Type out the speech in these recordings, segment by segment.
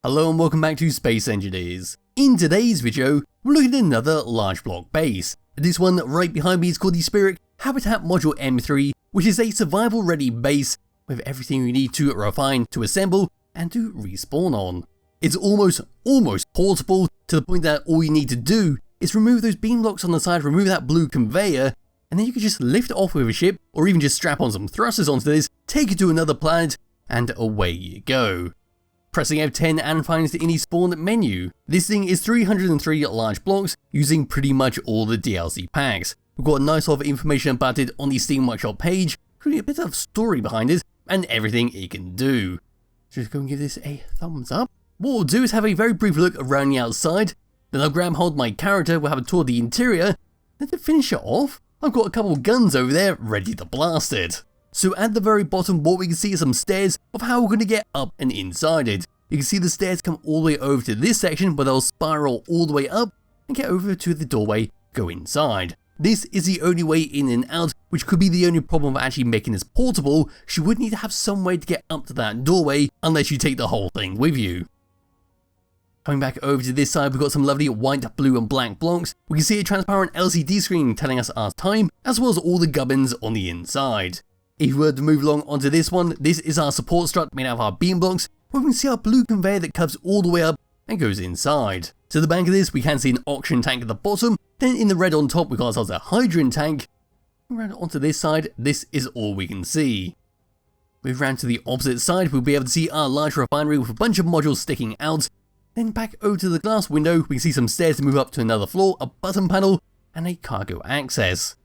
Hello and welcome back to Space Engineers. In today's video, we're looking at another large block base. This one right behind me is called the SPHERic Habitat Module M3, which is a survival ready base with everything you need to refine, to assemble, and to respawn on. It's almost portable to the point that all you need to do is remove those beam blocks on the side, remove that blue conveyor, and then you can just lift it off with a ship, or even just strap on some thrusters onto this, take it to another planet, and away you go. Pressing F10 and finds the any spawn menu. This thing is 303 large blocks using pretty much all the DLC packs. We've got a nice lot of information about it on the Steam Workshop page, including a bit of story behind it and everything it can do. Just go and give this a thumbs up. What we'll do is have a very brief look around the outside, then I'll grab hold my character, we'll have a tour of the interior, then to finish it off, I've got a couple of guns over there ready to blast it. So at the very bottom, what we can see is some stairs of how we're going to get up and inside it. You can see the stairs come all the way over to this section, but they'll spiral all the way up and get over to the doorway, go inside. This is the only way in and out, which could be the only problem of actually making this portable. You would need to have some way to get up to that doorway unless you take the whole thing with you. Coming back over to this side, we've got some lovely white, blue and black blocks. We can see a transparent LCD screen telling us our time, as well as all the gubbins on the inside. If we were to move along onto this one, this is our support strut made out of our beam blocks, where we can see our blue conveyor that curves all the way up and goes inside. To the back of this, we can see an oxygen tank at the bottom, then in the red on top, we've got ourselves a hydrogen tank. Around onto this side, this is all we can see. Move around to the opposite side, we'll be able to see our large refinery with a bunch of modules sticking out. Then back over to the glass window, we can see some stairs to move up to another floor, a button panel, and a cargo access.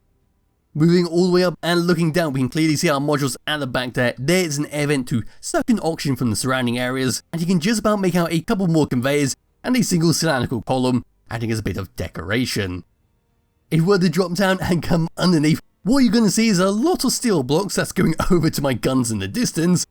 Moving all the way up and looking down, we can clearly see our modules at the back there. There is an air vent to suck in oxygen from the surrounding areas, and you can just about make out a couple more conveyors and a single cylindrical column, adding as a bit of decoration. If we were to drop down and come underneath, what you're going to see is a lot of steel blocks that's going over to my guns in the distance.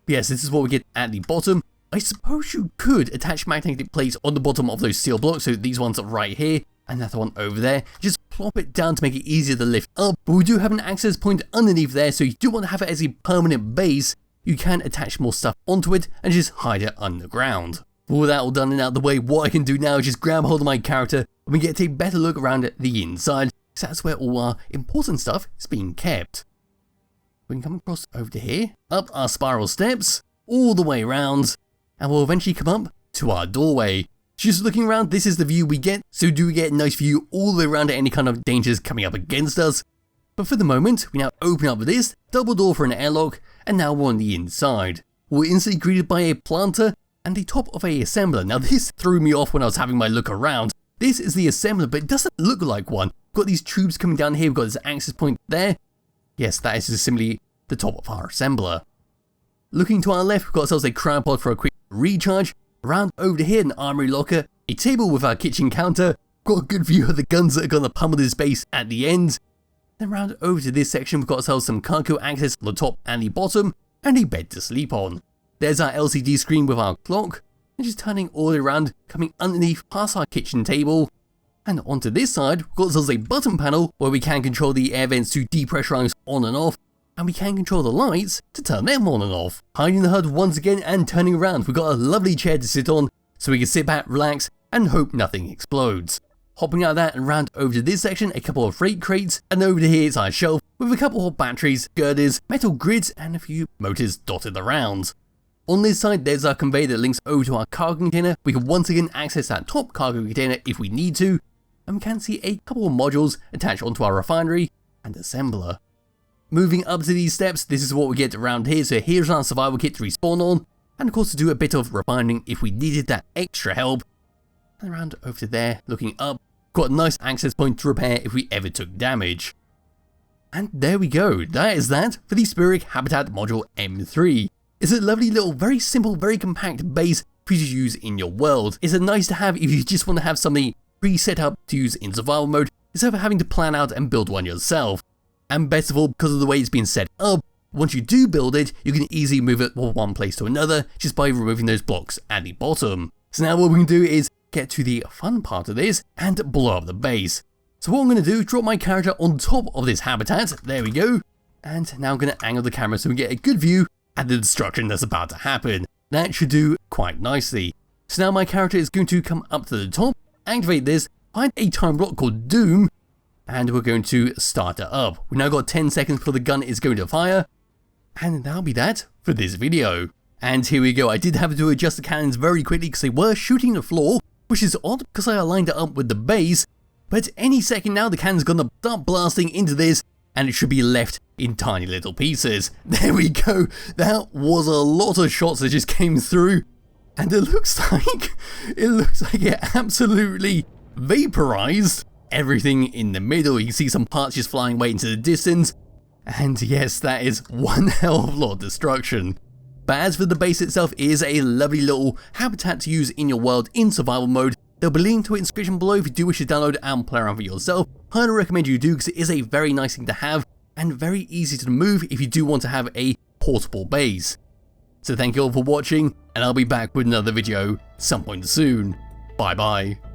But yes, this is what we get at the bottom. I suppose you could attach magnetic plates on the bottom of those steel blocks, so these ones are right here, and that one over there. Just plop it down to make it easier to lift up, but we do have an access point underneath there, so you do want to have it as a permanent base. You can attach more stuff onto it and just hide it underground. With that all done and out of the way, what I can do now is just grab hold of my character and we get to take a better look around at the inside, because that's where all our important stuff is being kept. We can come across over to here, up our spiral steps, all the way around, and we'll eventually come up to our doorway. Just looking around, this is the view we get, so do we get a nice view all the way around at any kind of dangers coming up against us. But for the moment, we now open up this, double door for an airlock, and now we're on the inside. We're instantly greeted by a planter and the top of a assembler. Now this threw me off when I was having my look around. This is the assembler, but it doesn't look like one. We've got these tubes coming down here, we've got this access point there. Yes, that is just simply the top of our assembler. Looking to our left, we've got ourselves a cryopod for a quick recharge. Around over to here, an armory locker, a table with our kitchen counter, got a good view of the guns that are going to pummel this base at the end. Then round over to this section, we've got ourselves some cargo access on the top and the bottom, and a bed to sleep on. There's our LCD screen with our clock, and just turning all the way around, coming underneath past our kitchen table. And onto this side, we've got ourselves a button panel where we can control the air vents to depressurize on and off, and we can control the lights to turn them on and off. Hiding the HUD once again and turning around, we've got a lovely chair to sit on so we can sit back, relax, and hope nothing explodes. Hopping out of that and round over to this section, a couple of freight crates, and over to here is our shelf with a couple of batteries, girders, metal grids, and a few motors dotted around. On this side, there's our conveyor that links over to our cargo container. We can once again access that top cargo container if we need to, and we can see a couple of modules attached onto our refinery and assembler. Moving up to these steps, this is what we get around here, so here's our survival kit to respawn on, and of course to do a bit of refining if we needed that extra help. And around over to there, looking up, got a nice access point to repair if we ever took damage. And there we go, that is that for the SPHERic Habitat Module M3. It's a lovely little, very simple, very compact base for you to use in your world. It's a nice to have if you just want to have something pre-set up to use in survival mode, instead of having to plan out and build one yourself. And best of all, because of the way it's been set up, once you do build it, you can easily move it from one place to another just by removing those blocks at the bottom. So now what we can do is get to the fun part of this and blow up the base. So what I'm going to do is drop my character on top of this habitat, there we go, and now I'm going to angle the camera so we get a good view at the destruction that's about to happen. That should do quite nicely. So now my character is going to come up to the top, activate this, find a time block called Doom, and we're going to start it up. We've now got 10 seconds before the gun is going to fire, and that'll be that for this video. And here we go. I did have to adjust the cannons very quickly because they were shooting the floor, which is odd because I aligned it up with the base, but any second now the cannon's gonna start blasting into this, and it should be left in tiny little pieces. There we go. That was a lot of shots that just came through, and it looks like it absolutely vaporized everything in the middle. You can see some parts just flying away into the distance, and yes, that is one hell of a lot of destruction. But as for the base itself, it is a lovely little habitat to use in your world in survival mode. There'll be a link to it in the description below if you do wish to download and play around for yourself. Highly recommend you do because it is a very nice thing to have and very easy to move if you do want to have a portable base. So thank you all for watching, and I'll be back with another video some point soon. Bye bye.